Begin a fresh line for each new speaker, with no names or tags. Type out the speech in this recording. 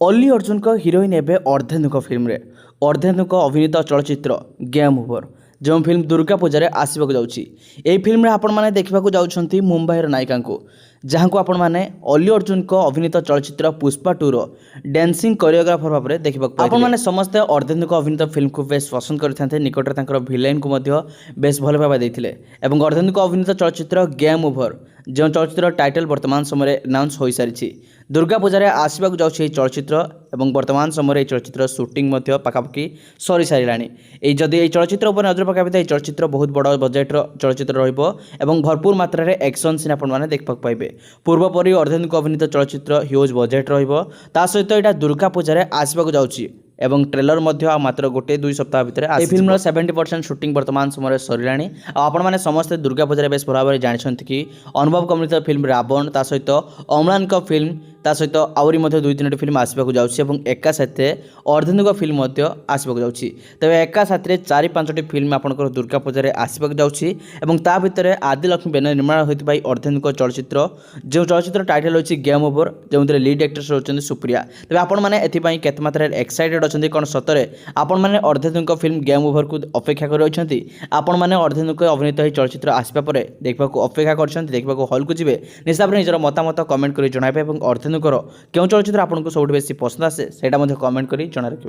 अल्लू अर्जुन को हिरोइन एवं अर्धेन्दु फिल्म अर्धेन्दु अभिनीत चलचित्र गेम ओवर जो फिल्म दुर्गा पूजा आसवाक जाऊँगी फिल्म आपण मैंने देखा जाऊँच मुंबईर नायिका को जहाँ को आपण मैंने अल्लू अर्जुन को अभिनीत चलचित्र पुष्पा 2 डांसिंग कोरियोग्राफर भाव में देखा आपण मैंने समस्ते अर्धेन्दु अभिनीत फिल्म को बेस पसंद करते निकटरे भिलेन को बेस भल भाव देते अर्धेन्दु अभिनीत चलचित्र गेम ओवर जो चलचित्र टाइटल वर्तमान समय अनाउंस हो सारी दुर्गा पूजा आसवाक जाऊँगी चलचित्र और वर्तमान समय चलचित्र सुटिंग पाखापाखि सरी सारे जदि ये चलचित्र पर नजर पकाइबे तो चलचित्र बहुत बड़ बजेट्र चलचित्र रही भरपूर मात्रा एक्शन सीन आपने देखा पाइबे पूर्वपरी अर्धेन्दु अभिनीत चलचित्र ह्यूज बजेट रहा सहित यहाँ दुर्गा पूजा आसवाक जाऊँगी एवं ट्रेलर मात्र गोटे 2 सप्ताह भितर फिल्म 70% शूटिंग वर्तमान समय सरिलाणी आपने समस्ते दुर्गा पूजा बेस भाव में जानते कि अनुभव कमित फिल्म रावण ता सहित अम्लान फिल्म ता सहित आहरी 2-3 फिल्म आसवाक जाऊँगी एका साथ अर्धेन्दु फिल्म आसवाक जाऊँगी तेज एका साथ 4-5टी फिल्म आपंकर दुर्गा पूजा आसवाक जाऊँगी ता भितर आदिलक्ष्मी बैनर निर्माण होता अर्धेन्दु चलचित्र जो चलचित्र टाइटल होची गेम ओवर जो लीड एक्ट्रेस होती सुप्रिया तेज आपत मात्रा एक्साइटेड अच्छा कौन सतरे आपण मैंने अर्धेन्दु फिल्म गेम ओवर को अपेक्षा कर आपण मैंने अर्धेन्दु अभिनीत चलचित्र आसवा पर देखा अपेक्षा कर हॉल को जी निश्चित भाव निजर मतामत कमेंट कर जन अर्धेन्दुकर क्यों चलचित्र आपको सबुठ बेसी पसंद आसे से कमेंट कर जन रखिए।